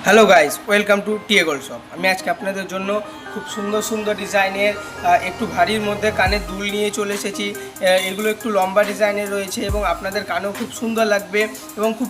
Hello guys, welcome to TA gold shop. আমি আজকে আপনাদের জন্য খুব সুন্দর সুন্দর ডিজাইনের একটু ভারীর মধ্যে কানের দুল নিয়ে চলে এসেছি। এগুলো একটু লম্বা ডিজাইনের রয়েছে এবং আপনাদের কানেও খুব সুন্দর লাগবে এবং খুব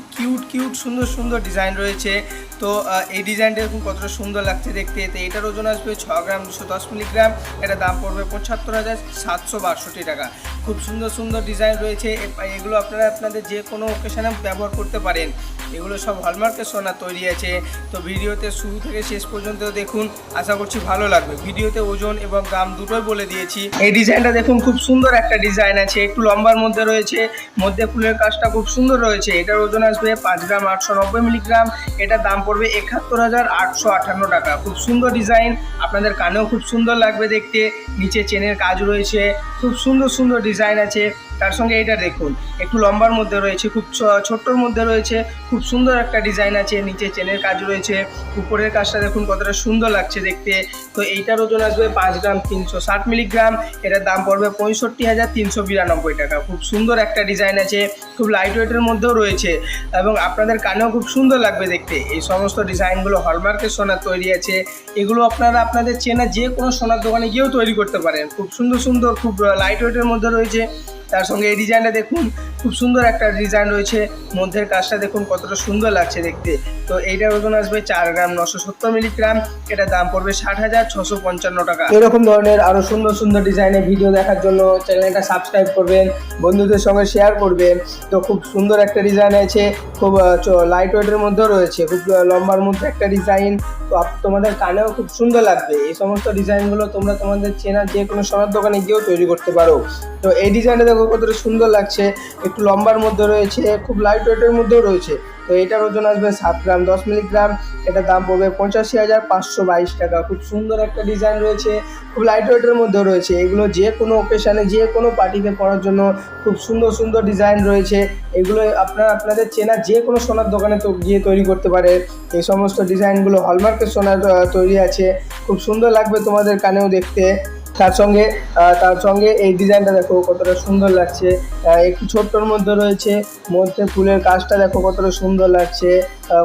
কিউট সুন্দর সুন্দর ডিজাইন রয়েছে। তো এই ডিজাইনটা এরকম কতটা সুন্দর লাগছে দেখতে। তো এটার ওজন আসবে 6 গ্রাম 210 মিলিগ্রাম। এটা দাম পড়বে ৭৫,৭৬২ টাকা। খুব সুন্দর সুন্দর ডিজাইন রয়েছে। এগুলো আপনারা আপনাদের যে কোনো অকেশনে ব্যবহার করতে পারেন। এগুলো সব হলমার্কের সোনা তৈরি আছে। তো ভিডিওতে শুরু থেকে শেষ পর্যন্ত দেখুন, আশা করছি ভালো লাগবে। ভিডিওতে ওজন এবং দাম দুটোই বলে দিয়েছি। এই ডিজাইনটা দেখুন, খুব সুন্দর একটা ডিজাইন আছে, একটু লম্বার মধ্যে রয়েছে, মধ্যে ফুলের কাজটা খুব সুন্দর রয়েছে। এটার ওজন আসবে 5 গ্রাম 890 মিলিগ্রাম। এটার দাম পড়বে ৭১,৮৫৮ টাকা। খুব সুন্দর ডিজাইন, আপনাদের কানেও খুব সুন্দর লাগবে দেখতে। নিচে চেনের কাজ রয়েছে, খুব সুন্দর সুন্দর ডিজাইন আছে। তার সঙ্গে এটা দেখুন, একটু লম্বার মধ্যে রয়েছে, খুব ছোট্টর মধ্যে রয়েছে, খুব সুন্দর একটা ডিজাইন আছে। নিচে চেনের কাজ রয়েছে, উপরের কাজটা দেখুন কতটা সুন্দর লাগছে দেখতে। তো এইটার ওজন আসবে 5 গ্রাম 360 মিলিগ্রাম। এটার দাম পড়বে 65,392 টাকা। খুব সুন্দর একটা ডিজাইন আছে, খুব লাইট ওয়েটের মধ্যেও রয়েছে এবং আপনাদের কানেও খুব সুন্দর লাগবে দেখতে। এই সমস্ত ডিজাইনগুলো হলমার্কের সোনার তৈরি আছে। এগুলো আপনারা আপনাদের চেনা যে কোনো সোনার দোকানে গিয়েও তৈরি করতে পারেন। খুব সুন্দর সুন্দর, খুব লাইট ওয়েটের মধ্যে রয়েছে। তার সঙ্গে এই ডিজাইনটা দেখুন, খুব সুন্দর একটা ডিজাইন রয়েছে, মধ্যের কাজটা দেখুন কতটা সুন্দর লাগছে দেখতে। তো এইটার ওজন আসবে 4 গ্রাম 970 মিলিগ্রাম। এটার দাম পড়বে 60,655 টাকা। এরকম ধরনের আরও সুন্দর সুন্দর ডিজাইনের ভিডিও দেখার জন্য চ্যানেলটা সাবস্ক্রাইব করবেন, বন্ধুদের সঙ্গে শেয়ার করবেন। তো খুব সুন্দর একটা ডিজাইন আছে, খুব লাইট ওয়েটের মধ্যেও রয়েছে, খুব লম্বার মধ্যে একটা ডিজাইন। তো তোমাদের কানেও খুব সুন্দর লাগবে। এই সমস্ত ডিজাইনগুলো তোমরা তোমাদের চেনা যে কোনো সোনার দোকানে গিয়েও তৈরি করতে পারো। তো এই ডিজাইনটা দেখো কতটা সুন্দর লাগছে, একটু লম্বার মধ্যে রয়েছে, খুব লাইট ওয়েটের মধ্যেও রয়েছে। তো এটার ওজন আসবে 7 গ্রাম 10 মিলিগ্রাম। এটার দাম পড়বে 85,522 টাকা। খুব সুন্দর একটা ডিজাইন রয়েছে, খুব লাইট ওয়েটের মধ্যেও রয়েছে। এগুলো যে কোনো অকেশানে যে কোনো পার্টিতে পরার জন্য খুব সুন্দর সুন্দর ডিজাইন রয়েছে। এগুলো আপনারা আপনাদের চেনা যে কোনো সোনার দোকানে তো গিয়ে তৈরি করতে পারে। এই সমস্ত ডিজাইনগুলো হলমার্কের সোনার তৈরি আছে, খুব সুন্দর লাগবে তোমাদের কানেও দেখতে। তার সঙ্গে এই ডিজাইনটা দেখো কতটা সুন্দর লাগছে, একটু ছোট্টর মধ্যে রয়েছে, মধ্যে ফুলের কাজটা দেখো কতটা সুন্দর লাগছে,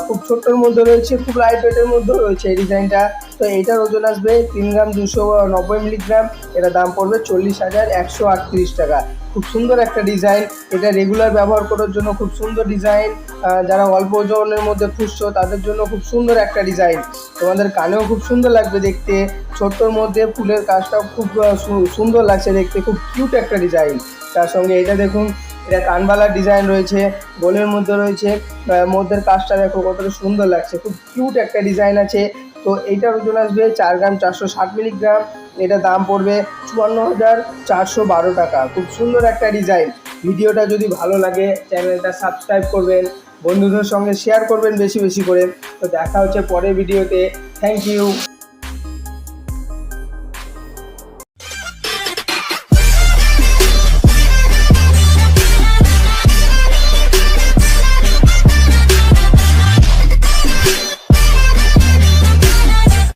খুব ছোট্টর মধ্যে রয়েছে, খুব লাইট ওয়েটের মধ্যেও রয়েছে এই ডিজাইনটা। তো এইটার ওজন আসবে 3 গ্রাম 290 মিলিগ্রাম। এটার দাম পড়বে 40,138 টাকা। খুব সুন্দর একটা ডিজাইন, এটা রেগুলার ব্যবহার করার জন্য খুব সুন্দর ডিজাইন। যারা অল্প ওজনের মধ্যে খুঁজছো তাদের জন্য খুব সুন্দর একটা ডিজাইন। তোমাদের কানেও খুব সুন্দর লাগবে দেখতে, ছোট্টর মধ্যে ফুলের কাজটাও খুব সুন্দর লাগছে দেখতে, খুব কিউট একটা ডিজাইন। তার সঙ্গে এটা দেখুন, এটা কানবালার ডিজাইন রয়েছে, গোলের মধ্যে রয়েছে, মধ্যের কাজটা দেখো কতটা সুন্দর লাগছে, খুব কিউট একটা ডিজাইন আছে। তো এইটার ওজন আসবে 4 গ্রাম 460 মিলিগ্রাম। এটা দাম পড়বে 54,412 টাকা। খুব সুন্দর একটা ডিজাইন। ভিডিওটা যদি ভালো লাগে চ্যানেলটা সাবস্ক্রাইব করবেন, বন্ধুদের সঙ্গে শেয়ার করবেন বেশি বেশি করে। তো দেখা হচ্ছে পরের ভিডিওতে। Thank you.